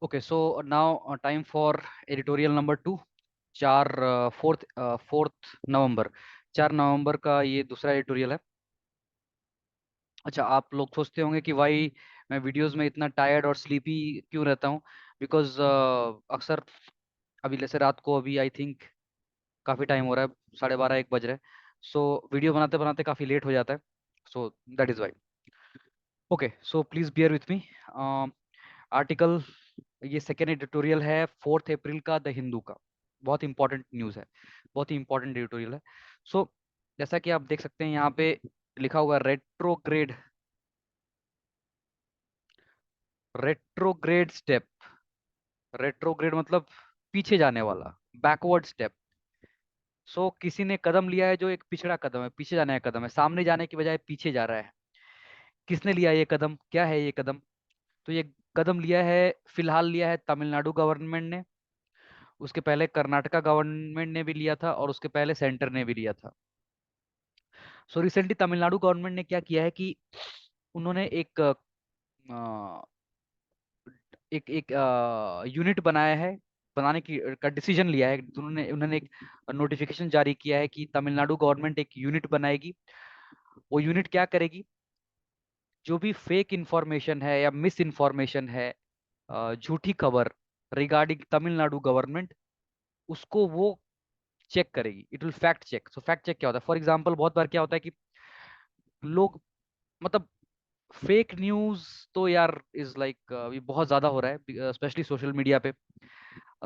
Okay, so now time for editorial number 2. 4 4 नवंबर 4 नवंबर का ये दूसरा एडिटोरियल है। अच्छा, आप लोग सोचते होंगे कि भाई मैं वीडियोस में इतना टायर्ड और स्लीपी क्यों रहता हूँ। बिकॉज अक्सर अभी जैसे रात को अभी आई थिंक काफ़ी टाइम हो रहा है, 12:30 1 बज रहे हैं। सो वीडियो बनाते बनाते काफ़ी लेट हो जाता है। So that is why. Okay, so please beer with me. Article, ये सेकेंड एडिटोरियल है 4 अप्रैल का द हिंदू का। बहुत इंपॉर्टेंट न्यूज़ है, बहुत ही इंपॉर्टेंट एडिटोरियल है। सो जैसा कि आप देख सकते हैं यहाँ पे लिखा हुआ रेट्रोग्रेड, रेट्रोग्रेड स्टेप। रेट्रोग्रेड मतलब पीछे जाने वाला, बैकवर्ड स्टेप। सो किसी ने कदम लिया है जो एक पिछड़ा कदम है, पीछे जाने का कदम है, सामने जाने की बजाय पीछे जा रहा है। किसने लिया ये कदम, क्या है ये कदम? तो ये कदम लिया है, फिलहाल लिया है तमिलनाडु गवर्नमेंट ने। उसके पहले कर्नाटका गवर्नमेंट ने भी लिया था और उसके पहले सेंटर ने भी लिया था। सो रिसेंटली तमिलनाडु गवर्नमेंट ने क्या किया है कि उन्होंने एक यूनिट बनाया है, बनाने की का डिसीजन लिया है। उन्होंने उन्होंने एक नोटिफिकेशन जारी किया है कि तमिलनाडु गवर्नमेंट एक यूनिट बनाएगी। वो यूनिट क्या करेगी? जो भी फेक इंफॉर्मेशन है या मिस इन्फॉर्मेशन है, झूठी खबर रिगार्डिंग तमिलनाडु गवर्नमेंट, उसको वो चेक करेगी। It will fact check. So fact check क्या होता है? फॉर एग्जांपल बहुत बार क्या होता है कि लोग, मतलब फेक न्यूज तो यार इज लाइक अभी बहुत ज्यादा हो रहा है, स्पेशली सोशल मीडिया पे।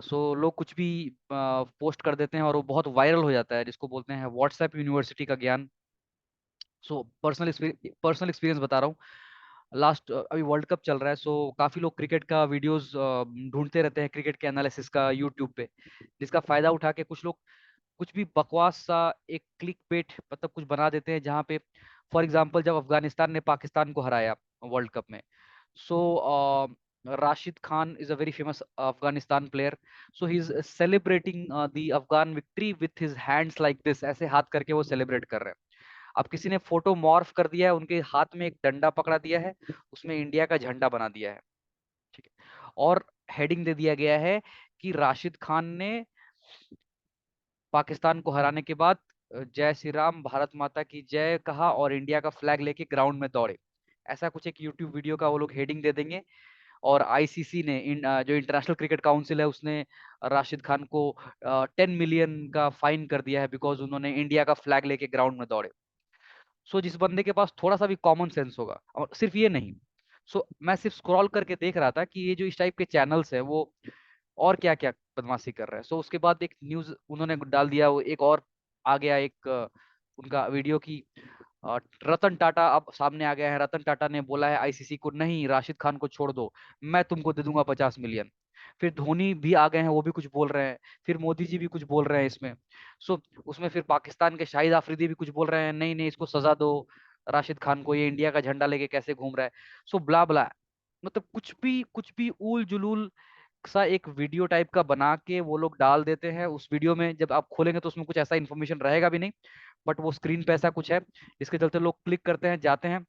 सो लोग कुछ भी पोस्ट कर देते हैं और वो बहुत वायरल हो जाता है, जिसको बोलते हैं व्हाट्सएप यूनिवर्सिटी का ज्ञान। सो पर्सनल एक्सपीरियंस बता रहा हूँ। लास्ट अभी वर्ल्ड कप चल रहा है, सो काफी लोग क्रिकेट का वीडियोस ढूंढते रहते हैं, क्रिकेट के एनालिसिस का यूट्यूब पे, जिसका फायदा उठा के कुछ लोग कुछ भी बकवास सा एक क्लिक बेट मतलब कुछ बना देते हैं, जहाँ पे फॉर एग्जांपल जब अफगानिस्तान ने पाकिस्तान को हराया वर्ल्ड कप में, so Rashid Khan is a very famous Afghanistan player. So he is celebrating the Afghan victory with his hands like this, ऐसे हाथ करके वो सेलिब्रेट कर रहे हैं। अब किसी ने फोटो मॉर्फ कर दिया है, उनके हाथ में एक डंडा पकड़ा दिया है, उसमें इंडिया का झंडा बना दिया है। ठीक है, और हेडिंग दे दिया गया है कि राशिद खान ने पाकिस्तान को हराने के बाद जय श्री राम भारत माता की जय कहा और इंडिया का फ्लैग लेके ग्राउंड में दौड़े। ऐसा कुछ एक यूट्यूब वीडियो का वो लोग हेडिंग दे देंगे। और आईसीसी ने जो इंटरनेशनल क्रिकेट काउंसिल है, उसने राशिद खान को 10 मिलियन का फाइन कर दिया है बिकॉज उन्होंने इंडिया का फ्लैग लेके ग्राउंड में दौड़े। सो जिस बंदे के पास थोड़ा सा भी कॉमन सेंस होगा, और सिर्फ ये नहीं, सो मैं सिर्फ स्क्रॉल करके देख रहा था कि ये जो इस टाइप के चैनल्स है वो और क्या क्या बदमाशी कर रहे हैं। सो उसके बाद एक न्यूज उन्होंने डाल दिया, वो एक और आ गया एक उनका वीडियो की रतन टाटा अब सामने आ गया है। रतन टाटा ने बोला है आईसीसी को, नहीं राशिद खान को छोड़ दो, मैं तुमको दे दूंगा 50 मिलियन। फिर धोनी भी आ गए हैं, वो भी कुछ बोल रहे हैं। फिर मोदी जी भी कुछ बोल रहे हैं इसमें। सो उसमें फिर पाकिस्तान के शाहिद आफरीदी भी कुछ बोल रहे हैं, नहीं नहीं इसको सजा दो, राशिद खान को, ये इंडिया का झंडा लेके कैसे घूम रहा है। सो ब्ला ब्ला, मतलब कुछ भी ऊल जुलूल सा एक वीडियो टाइप का बना के वो लोग डाल देते हैं। उस वीडियो में जब आप खोलेंगे तो उसमें कुछ ऐसा इन्फॉर्मेशन रहेगा भी नहीं, बट वो स्क्रीन पे ऐसा कुछ है, इसके चलते लोग क्लिक करते हैं, जाते हैं।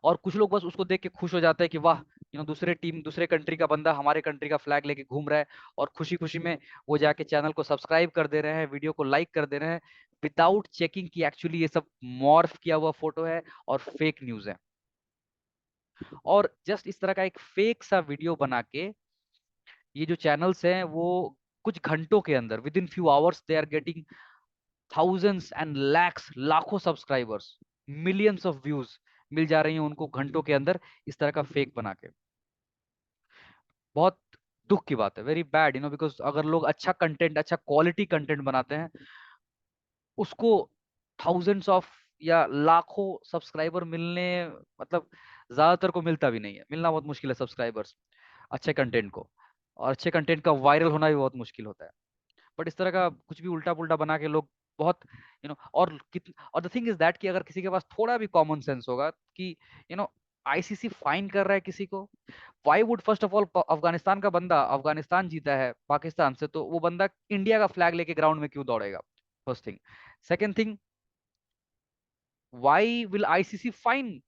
और कुछ लोग बस उसको देख के खुश हो जाते हैं कि वाह, दूसरे टीम दूसरे कंट्री का बंदा हमारे कंट्री का फ्लैग लेके घूम रहा है। और खुशी खुशी में वो जाके चैनल को सब्सक्राइब कर दे रहे हैं, वीडियो को लाइक कर दे रहे हैं, विदाउट चेकिंग कि एक्चुअली ये सब मॉर्फ किया हुआ फोटो है और फेक न्यूज है। और जस्ट इस तरह का एक फेक सा वीडियो बना के ये जो चैनल्स हैं वो कुछ घंटों के अंदर, within few hours, they are getting thousands and lakhs, लाखों सब्सक्राइबर्स, मिलियंस ऑफ व्यूज मिल जा रही हैं उनको घंटों के अंदर, इस तरह का फेक बना के। बहुत दुख की बात है, वेरी बैड, बिकॉज अगर लोग अच्छा कंटेंट, अच्छा क्वालिटी कंटेंट बनाते हैं, उसको थाउजेंड्स ऑफ या लाखों सब्सक्राइबर मिलने, मतलब ज्यादातर को मिलता भी नहीं है, मिलना बहुत मुश्किल है सब्सक्राइबर्स अच्छे कंटेंट को। और अच्छे कंटेंट का वायरल होना भी बहुत मुश्किल होता है। बट इस तरह का कुछ भी उल्टा पुल्टा बना के लोग बहुत, और द थिंग इज दैट कि अगर किसी के पास थोड़ा भी कॉमन सेंस होगा कि यू नो आईसीसी फाइन कर रहा है किसी को, why would first of all, Afghanistan का बंदा, अफगानिस्तान जीता है पाकिस्तान से, तो वो बंदा इंडिया का फ्लैग लेके ग्राउंड में क्यों दौड़ेगा? First thing. Second thing, why will ICC fine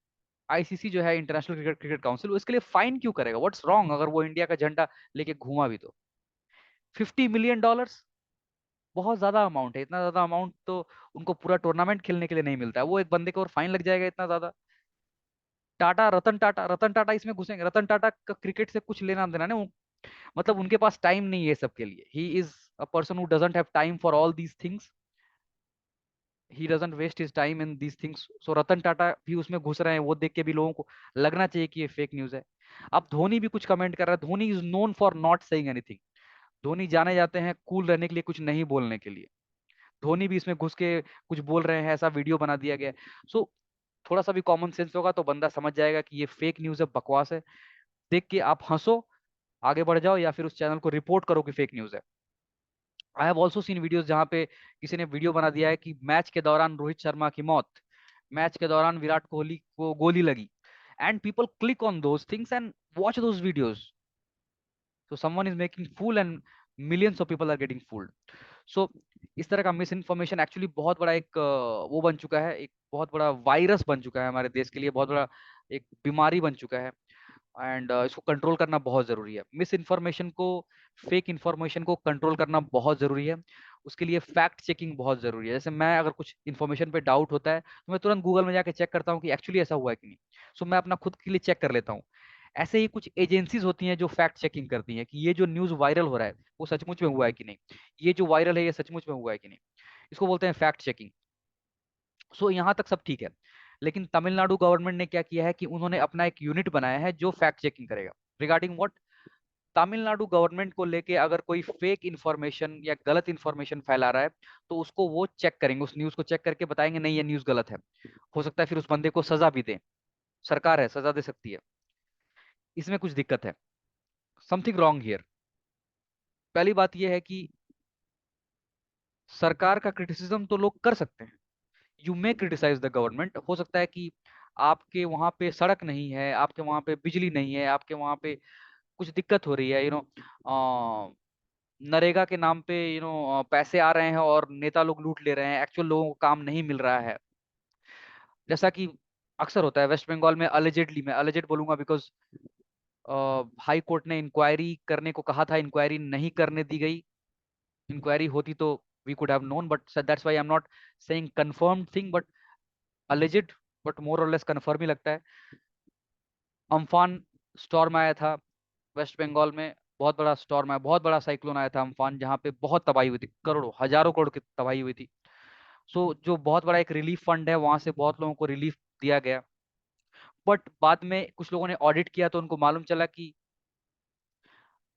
ICC जो है, इंटरनेशनल क्रिकेट काउंसिल, वो इसके लिए फाइन क्यों करेगा? व्हाट्स रॉन्ग अगर वो इंडिया का झंडा लेके घूमा भी तो? $50 मिलियन, बहुत ज्यादा अमाउंट है। इतना ज्यादा अमाउंट तो उनको पूरा टूर्नामेंट खेलने के लिए नहीं मिलता है। वो एक बंदे को और फाइन लग जाएगा इतना ज्यादा। रतन टाटा इसमें घुसेंगे? रतन टाटा का क्रिकेट से कुछ लेना देना नहीं। मतलब उनके पास टाइम नहीं है ये सब के लिए। He is a person who doesn't have time for all these things. He doesn't waste his time in these things. So Ratan Tata भी उसमें घुस रहे हैं, वो देख के भी लोगों को लगना चाहिए कि ये फेक न्यूज है। अब धोनी भी कुछ कमेंट कर रहा है। Dhoni is known for not saying anything. Dhoni जाने जाते हैं कूल रहने के लिए, कुछ नहीं बोलने के लिए। धोनी भी इसमें घुस के कुछ बोल रहे हैं, ऐसा वीडियो बना दिया गया। सो थोड़ा सा भी कॉमन सेंस होगा तो बंदा समझ जाएगा कि ये फेक न्यूज है, बकवास है। देख के आप हंसो, आगे बढ़ जाओ, या फिर उस चैनल को रिपोर्ट करो कि फेक न्यूज है। I have also seen videos जहां पे किसी ने वीडियो बना दिया है कि मैच के दौरान रोहित शर्मा की मौत, मैच के दौरान विराट कोहली को गोली लगी, and people click on those things and watch those videos. So someone is making fool and millions of people are getting fooled. So इस तरह का मिस इन्फॉर्मेशन एक्चुअली बहुत बड़ा एक वो बन चुका है, एक बहुत बड़ा वायरस बन चुका है हमारे देश के लिए, बहुत बड़ा एक बीमारी बन चुका है। एंड इसको कंट्रोल करना बहुत जरूरी है। मिस इन्फॉर्मेशन को, फेक इन्फॉर्मेशन को कंट्रोल करना बहुत जरूरी है। उसके लिए फैक्ट चेकिंग बहुत जरूरी है। जैसे मैं अगर कुछ इन्फॉर्मेशन पे डाउट होता है तो मैं तुरंत गूगल में जाके चेक करता हूँ कि एक्चुअली ऐसा हुआ है कि नहीं। सो मैं अपना खुद के लिए चेक कर लेता हूँ। ऐसे ही कुछ एजेंसीज होती हैं जो फैक्ट चेकिंग करती हैं कि ये जो न्यूज वायरल हो रहा है वो सचमुच में हुआ है कि नहीं, ये जो वायरल है ये सचमुच में हुआ है कि नहीं। इसको बोलते हैं फैक्ट चेकिंग। सो यहाँ तक सब ठीक है। लेकिन तमिलनाडु गवर्नमेंट ने क्या किया है कि उन्होंने अपना एक यूनिट बनाया है जो फैक्ट चेकिंग करेगा। Regarding what? तमिलनाडु गवर्नमेंट को लेके अगर कोई फेक इन्फॉर्मेशन या गलत इन्फॉर्मेशन फैला रहा है तो उसको वो चेक करेंगे, उस न्यूज को चेक करके बताएंगे नहीं ये न्यूज गलत है। हो सकता है फिर उस बंदे को सजा भी दें। सरकार है, सजा दे सकती है। इसमें कुछ दिक्कत है, समथिंग रॉन्ग हियर। पहली बात यह है कि सरकार का क्रिटिसिज्म तो लोग कर सकते हैं। You may criticise the government. हो सकता है कि आपके वहां पे सड़क नहीं है, आपके वहां पे बिजली नहीं है, आपके वहां पे कुछ दिक्कत हो रही है, नरेगा के नाम पे पैसे आ रहे हैं और नेता लोग लूट ले रहे हैं, एक्चुअल लोगों को काम नहीं मिल रहा है। जैसा कि अक्सर होता है वेस्ट बंगाल में, अलेजेडली, मैं अलेजेड बोलूंगा बिकॉज हाई कोर्ट ने इंक्वायरी करने को कहा था, इंक्वायरी नहीं करने दी गई। इंक्वायरी होती तो we could have known, but that's why I am not saying confirmed thing, but alleged, but more or less confirm ही लगता है। अम्फान स्टॉर्म आया था वेस्ट बंगाल में, बहुत बड़ा स्टॉर्म आया, बहुत बड़ा साइक्लोन आया था अम्फान, जहाँ पे बहुत तबाही हुई थी, करोड़ों हजारों करोड़ की तबाही हुई थी। सो जो बहुत बड़ा एक रिलीफ फंड है, वहां से बहुत लोगों को रिलीफ दिया गया। बट बाद में कुछ लोगों ने ऑडिट किया तो उनको मालूम चला कि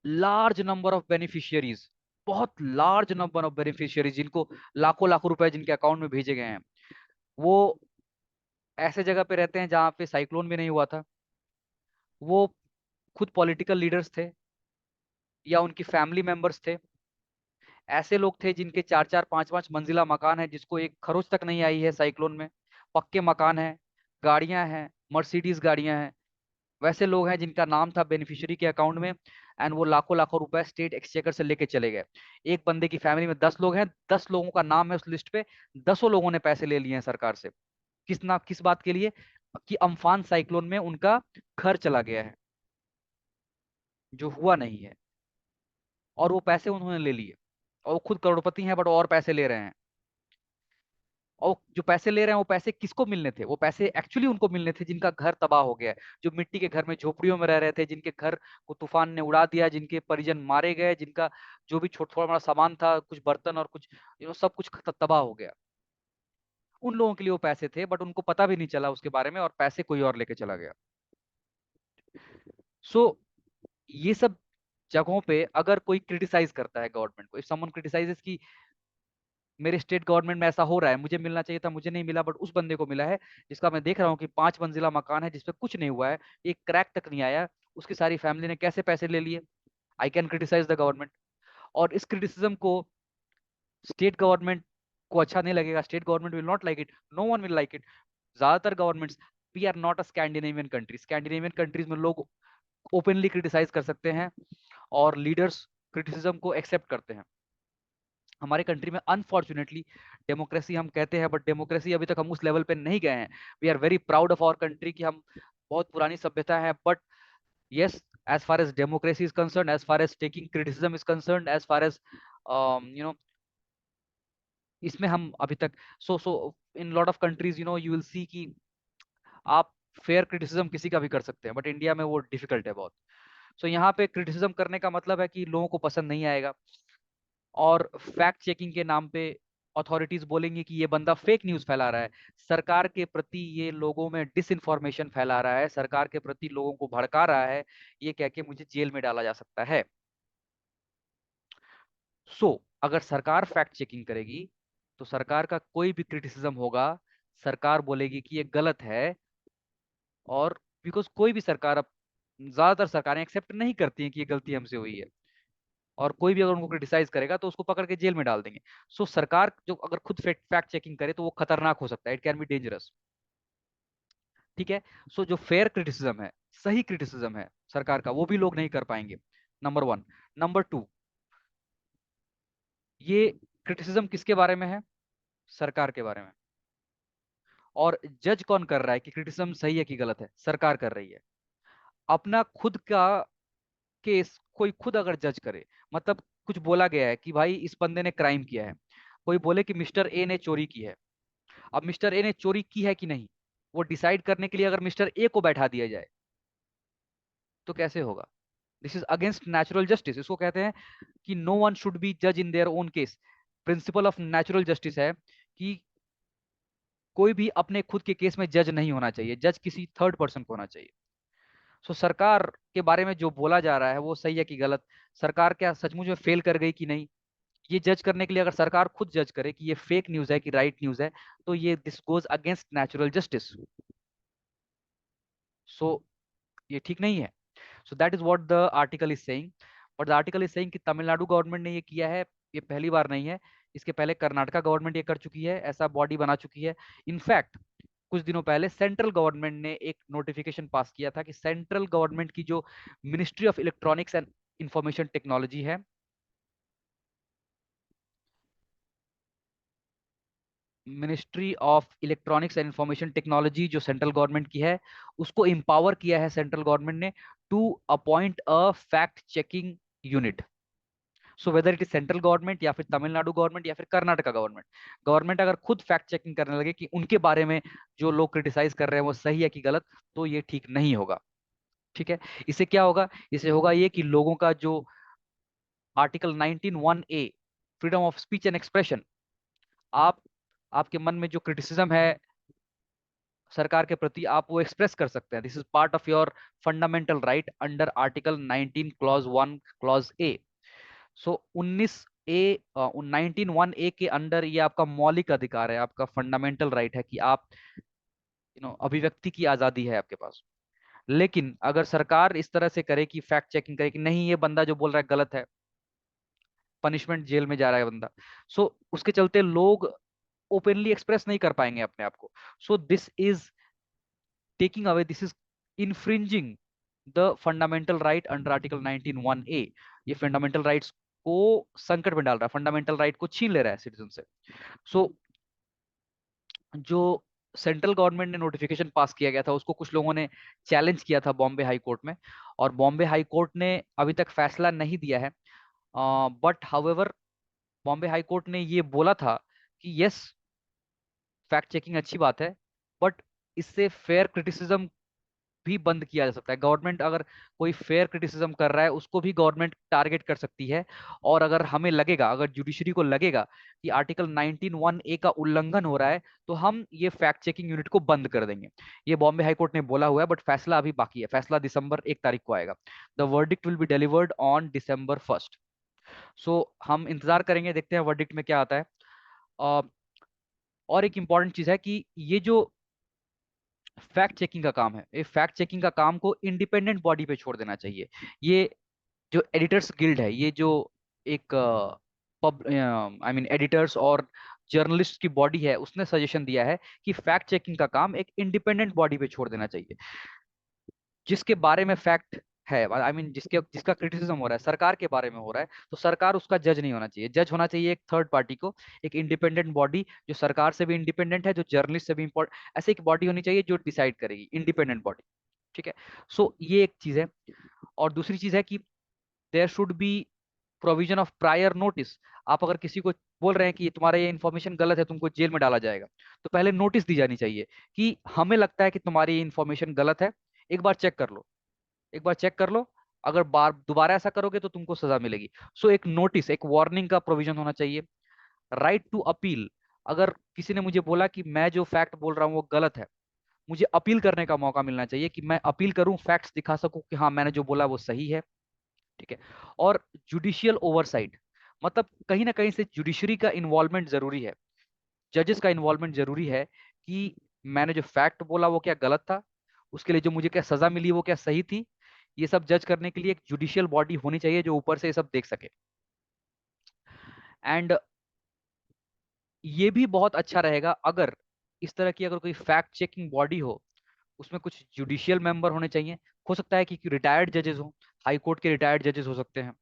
लार्ज नंबर ऑफ बेनिफिशियरीज, बहुत लार्ज नंबर ऑफ बेनिफिशियरीज जिनको लाखों लाखों रुपए जिनके अकाउंट में भेजे गए हैं, वो ऐसे जगह पे रहते हैं जहाँ पे साइक्लोन भी नहीं हुआ था। वो खुद पॉलिटिकल लीडर्स थे या उनकी फैमिली मेंबर्स थे। ऐसे लोग थे जिनके चार चार पांच पांच मंजिला मकान है, जिसको एक खरोच तक नहीं आई है साइक्लोन में। पक्के मकान है, गाड़ियां हैं, मर्सिडीज गाड़ियां हैं। वैसे लोग हैं जिनका नाम था बेनिफिशियरी के अकाउंट में, एंड वो लाखों लाखों रुपए स्टेट एक्सचेकर से लेके चले गए। एक बंदे की फैमिली में 10 लोग हैं, 10 लोगों का नाम है उस लिस्ट पे, 10 लोगों ने पैसे ले लिए हैं सरकार से। किस बात के लिए? कि अम्फान साइक्लोन में उनका घर चला गया है, जो हुआ नहीं है, और वो पैसे उन्होंने ले लिए। और वो खुद करोड़पति हैं बट और पैसे ले रहे हैं। और जो पैसे ले रहे हैं वो पैसे किसको मिलने थे? वो पैसे एक्चुअली उनको मिलने थे जिनका घर तबाह हो गया है, जो मिट्टी के घर में झोपड़ियों में रह रहे थे, जिनके घर को तूफान ने उड़ा दिया, जिनके परिजन मारे गए, जिनका जो भी छोटा थोड़ा बड़ा सामान था, कुछ बर्तन और कुछ सब कुछ तबाह हो गया। उन लोगों के लिए वो पैसे थे, बट उनको पता भी नहीं चला उसके बारे में, और पैसे कोई और लेके चला गया। सो ये सब जगहों पे अगर कोई क्रिटिसाइज करता है गवर्नमेंट को, इफ समवन क्रिटिसाइजेस कि मेरे स्टेट गवर्नमेंट में ऐसा हो रहा है, मुझे मिलना चाहिए था, मुझे नहीं मिला, बट उस बंदे को मिला है, जिसका मैं देख रहा हूँ कि 5 मंजिला मकान है जिसपे कुछ नहीं हुआ है, एक क्रैक तक नहीं आया, उसकी सारी फैमिली ने कैसे पैसे ले लिए? I can criticise the government. और इस क्रिटिसिज्म को स्टेट गवर्नमेंट को अच्छा नहीं लगेगा। State government will not like it, no one will like it. ज्यादातर governments, we are not a Scandinavian country, Scandinavian countries में लोग ओपनली क्रिटिसाइज कर सकते हैं और लीडर्स क्रिटिसिज्म को एक्सेप्ट करते हैं। हमारे कंट्री में अनफॉर्चुनेटली डेमोक्रेसी हम कहते हैं, बट डेमोक्रेसी अभी तक हम उस लेवल पे नहीं गए हैं। We are very proud of our country कि हम बहुत पुरानी सभ्यता है, but yes, as far as democracy is concerned, as far as taking criticism is concerned, as far as you know, इसमें हम अभी तक so in lot of countries you will see कि आप फेयर क्रिटिसिज्म किसी का भी कर सकते हैं, बट इंडिया में वो डिफिकल्ट है बहुत। सो यहाँ पे क्रिटिसिज्म करने का मतलब है कि लोगों को पसंद नहीं आएगा, और फैक्ट चेकिंग के नाम पे अथॉरिटीज बोलेंगे कि ये बंदा फेक न्यूज फैला रहा है, सरकार के प्रति ये लोगों में डिसइंफॉर्मेशन फैला रहा है, सरकार के प्रति लोगों को भड़का रहा है, ये कह के मुझे जेल में डाला जा सकता है। अगर सरकार फैक्ट चेकिंग करेगी तो सरकार का कोई भी क्रिटिसिज्म होगा, सरकार बोलेगी कि ये गलत है। और बिकॉज कोई भी सरकार, अब ज्यादातर सरकारें एक्सेप्ट नहीं करती हैं कि ये गलती हमसे हुई है, और कोई भी अगर उनको क्रिटिसाइज करेगा तो उसको पकड़ के जेल में डाल देंगे। सरकार जो अगर खुद फैक्ट चेकिंग करे तो वो खतरनाक हो सकता है, इट कैन बी डेंजरस। ठीक है। जो फेयर क्रिटिसिज्म है, सही क्रिटिसिज्म है सरकार का, वो भी लोग नहीं कर पाएंगे, नंबर वन। नंबर टू, ये क्रिटिसिज्म किसके बारे में है? सरकार के बारे में। और जज कौन कर रहा है कि क्रिटिसिज्म सही है कि गलत है? सरकार कर रही है। अपना खुद का केस कोई खुद अगर जज करे, मतलब कुछ बोला गया है कि भाई इस बंदे ने क्राइम किया है, कोई बोले कि मिस्टर ए ने चोरी की है। अब मिस्टर ए ने चोरी की है कि नहीं, वो डिसाइड करने के लिए अगर मिस्टर ए को बैठा दिया जाए तो कैसे होगा? This is against natural justice. इसको कहते हैं कि नो वन शुड बी जज in their own case. Principle of natural justice है कि कोई भी अपने खुद के केस में जज नहीं होना चाहिए, जज किसी थर्ड पर्सन को होना चाहिए। सरकार के बारे में जो बोला जा रहा है वो सही है कि गलत, सरकार क्या सचमुच में फेल कर गई कि नहीं, ये जज करने के लिए अगर सरकार खुद जज करे कि ये फेक न्यूज है कि राइट न्यूज है, तो ये this goes against natural justice. So ये ठीक नहीं है। That is what the article is saying. But the article is saying कि तमिलनाडु गवर्नमेंट ने ये किया है, ये पहली बार नहीं है। इसके पहले कर्नाटका गवर्नमेंट ये कर चुकी है, ऐसा बॉडी बना चुकी है। इनफैक्ट कुछ दिनों पहले सेंट्रल गवर्नमेंट ने एक नोटिफिकेशन पास किया था कि सेंट्रल गवर्नमेंट की जो ministry of electronics and information technology है, ministry of electronics and information technology जो सेंट्रल गवर्नमेंट की है, उसको एम्पावर किया है सेंट्रल गवर्नमेंट ने to appoint a fact checking unit. Whether it is central government या फिर तमिलनाडु गवर्नमेंट या फिर कर्नाटका गवर्नमेंट, गवर्नमेंट अगर खुद फैक्ट चेकिंग करने लगे कि उनके बारे में जो लोग क्रिटिसाइज कर रहे हैं वो सही है कि गलत, तो ये ठीक नहीं होगा। ठीक है। इससे क्या होगा? इससे होगा ये कि लोगों का जो article 19(1)(a) freedom of speech and expression, आप आपके मन में जो क्रिटिसिज्म है सरकार के प्रति, आप वो एक्सप्रेस कर सकते हैं। This is part of your fundamental right under article 19 clause 1 clause A. 19 A 19(1)(a) के अंडर ये आपका मौलिक अधिकार है, आपका फंडामेंटल राइट है कि आप अभिव्यक्ति की आजादी है आपके पास। लेकिन अगर सरकार इस तरह से करे कि फैक्ट चेकिंग करे कि नहीं ये बंदा जो बोल रहा है गलत है, पनिशमेंट जेल में जा रहा है बंदा, उसके चलते लोग ओपनली एक्सप्रेस नहीं कर पाएंगे अपने आप को। This is taking away, this is infringing the fundamental right under article 19(1)(a। ये फंडामेंटल राइट्स को संकट में डाल रहा है, फंडामेंटल राइट को छीन ले रहा है सिटीजन से। सो जो सेंट्रल गवर्नमेंट ने नोटिफिकेशन पास किया गया था उसको कुछ लोगों ने चैलेंज किया था बॉम्बे हाई कोर्ट में, और बॉम्बे हाई कोर्ट ने अभी तक फैसला नहीं दिया है। But however Bombay high court ने ये बोला था कि यस, फैक्ट चेकिंग अच्छी बात है, बट इससे फेयर क्रिटिसिज्म भी बंद किया जा सकता है। गवर्नमेंट अगर कोई फेयर क्रिटिसिज्म कर रहा है उसको भी गवर्नमेंट टारगेट कर सकती है। और अगर हमें लगेगा, अगर जुडिशरी को लगेगा कि आर्टिकल 19(1)(a) का उल्लंघन हो रहा है, तो हम ये फैक्ट चेकिंग यूनिट को बंद कर देंगे। ये बॉम्बे हाई कोर्ट ने बोला हुआ है, बट फैसला अभी बाकी है, फैसला दिसंबर 1 तारीख को आएगा। The verdict will be delivered on December 1st। हम इंतजार करेंगे, देखते हैं वर्डिक्ट में क्या आता है। अ, और एक इंपॉर्टेंट चीज है कि ये जो फैक्ट चेकिंग का काम है, ये फैक्ट चेकिंग का काम को इंडिपेंडेंट बॉडी पे छोड़ देना चाहिए। ये जो एडिटर्स गिल्ड है, ये जो एक पब आई मीन एडिटर्स और जर्नलिस्ट की बॉडी है, उसने सजेशन दिया है कि फैक्ट चेकिंग का काम एक इंडिपेंडेंट बॉडी पे छोड़ देना चाहिए, जिसके बारे में फैक्ट है, आई मीन जिसका क्रिटिसिज्म हो रहा है सरकार के बारे में हो रहा है, तो सरकार उसका जज नहीं होना चाहिए। जज होना चाहिए एक थर्ड पार्टी को, एक इंडिपेंडेंट बॉडी जो सरकार से भी इंडिपेंडेंट है, जो जर्नलिस्ट से भी इम्पोर्टेंट, ऐसे एक बॉडी होनी चाहिए जो डिसाइड करेगी, इंडिपेंडेंट बॉडी। ठीक है। सो ये एक चीज है। और दूसरी चीज है कि there should be provision of prior notice. आप अगर किसी को बोल रहे हैं कि तुम्हारा ये इन्फॉर्मेशन गलत है, तुमको जेल में डाला जाएगा, तो पहले नोटिस दी जानी चाहिए कि हमें लगता है कि तुम्हारी ये इन्फॉर्मेशन गलत है, एक बार चेक कर लो, एक बार चेक कर लो, अगर बार दोबारा ऐसा करोगे तो तुमको सजा मिलेगी। सो एक नोटिस, एक वार्निंग का प्रोविजन होना चाहिए। Right to appeal. अगर किसी ने मुझे बोला कि मैं जो फैक्ट बोल रहा हूँ वो गलत है, मुझे अपील करने का मौका मिलना चाहिए कि मैं अपील करूं, फैक्ट्स दिखा सकूं कि हाँ मैंने जो बोला वो सही है। ठीक है। और जुडिशियल ओवरसाइट, मतलब कहीं ना कहीं से जुडिशरी का इन्वॉल्वमेंट जरूरी है, जजेस का इन्वॉल्वमेंट जरूरी है कि मैंने जो फैक्ट बोला वो क्या गलत था, उसके लिए जो मुझे क्या सजा मिली वो क्या सही थी। ये सब जज करने के लिए एक जुडिशियल बॉडी होनी चाहिए जो ऊपर से ये सब देख सके। एंड ये भी बहुत अच्छा रहेगा अगर इस तरह की अगर कोई फैक्ट चेकिंग बॉडी हो, उसमें कुछ जुडिशियल मेंबर होने चाहिए। हो सकता है कि रिटायर्ड जजेस हो, हाई कोर्ट के रिटायर्ड जजेस हो सकते हैं,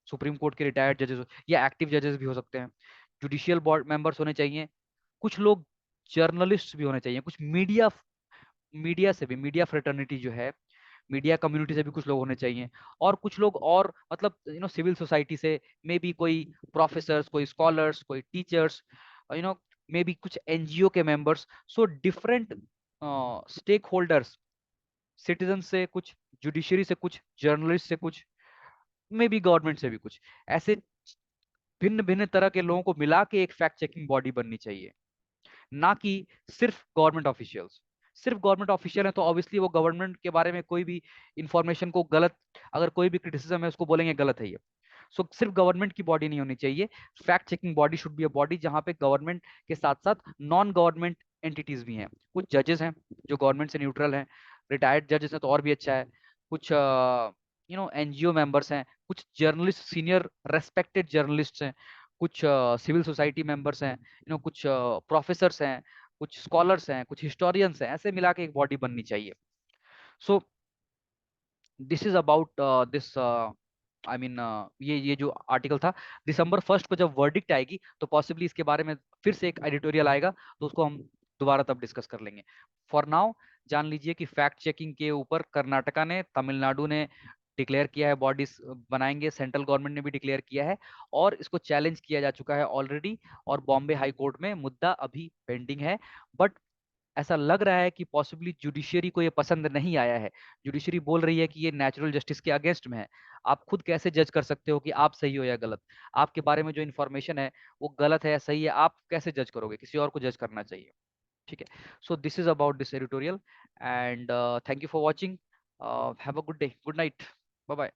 सुप्रीम कोर्ट के रिटायर्ड जजेस हो, या एक्टिव जजेस भी हो सकते हैं। जुडिशियल बोर्ड मेंबर्स होने चाहिए। कुछ लोग जर्नलिस्ट भी होने चाहिए, कुछ मीडिया, मीडिया से भी, मीडिया फ्रेटर्निटी जो है, मीडिया कम्युनिटी से भी कुछ लोग होने चाहिए। और कुछ लोग और मतलब सिविल सोसाइटी से, मे बी कोई प्रोफेसर्स, कोई स्कॉलर्स, कोई teachers, you know maybe कुछ एनजीओ के members. So different stakeholders, citizen से कुछ, जुडिशरी से कुछ, जर्नलिस्ट से कुछ, मे बी गवर्नमेंट से भी कुछ, ऐसे भिन्न भिन्न तरह के लोगों को मिला के एक फैक्ट चेकिंग बॉडी बननी चाहिए। ना कि सिर्फ गवर्नमेंट ऑफिशियल्स। सिर्फ गवर्नमेंट ऑफिशियल है तो ऑब्वियसली वो गवर्नमेंट के बारे में कोई भी इंफॉर्मेशन को गलत, अगर कोई भी क्रिटिसिज्म है उसको बोलेंगे गलत है ये। सो सिर्फ गवर्नमेंट की बॉडी नहीं होनी चाहिए। Fact checking body should be a body जहां पे गवर्नमेंट के साथ साथ नॉन गवर्नमेंट एंटिटीज भी हैं। कुछ जजेस हैं जो गवर्नमेंट से न्यूट्रल हैं, रिटायर्ड जजेस हैं तो और भी अच्छा है। कुछ एनजीओ मेंबर्स हैं, कुछ जर्नलिस्ट, सीनियर रेस्पेक्टेड जर्नलिस्ट हैं, कुछ सिविल सोसाइटी मेंबर्स हैं, कुछ प्रोफेसर्स हैं, कुछ स्कॉलर्स हैं, कुछ हिस्टोरियंस हैं, ऐसे मिला के एक बॉडी बननी चाहिए। सो this is about this, I mean ये जो आर्टिकल था। दिसंबर 1 को जब वर्डिक्ट आएगी तो पॉसिबली इसके बारे में फिर से एक एडिटोरियल आएगा, तो उसको हम दोबारा तब डिस्कस कर लेंगे। फॉर नाउ जान लीजिए कि फैक्ट चेकिंग के ऊपर कर्नाटका ने, तमिलनाडु ने डिक्लेयर किया है बॉडीज बनाएंगे, सेंट्रल गवर्नमेंट ने भी डिक्लेयर किया है, और इसको चैलेंज किया जा चुका है ऑलरेडी, और बॉम्बे हाई कोर्ट में मुद्दा अभी पेंडिंग है। बट ऐसा लग रहा है कि पॉसिबली जुडिशियरी को ये पसंद नहीं आया है। जुडिशियरी बोल रही है कि ये नेचुरल जस्टिस के अगेंस्ट में है। आप खुद कैसे जज कर सकते हो कि आप सही हो या गलत? आपके बारे में जो इन्फॉर्मेशन है वो गलत है या सही है, आप कैसे जज करोगे? किसी और को जज करना चाहिए। ठीक है। So this is about this editorial, and thank you for watching. Have a good day, good night, bye bye.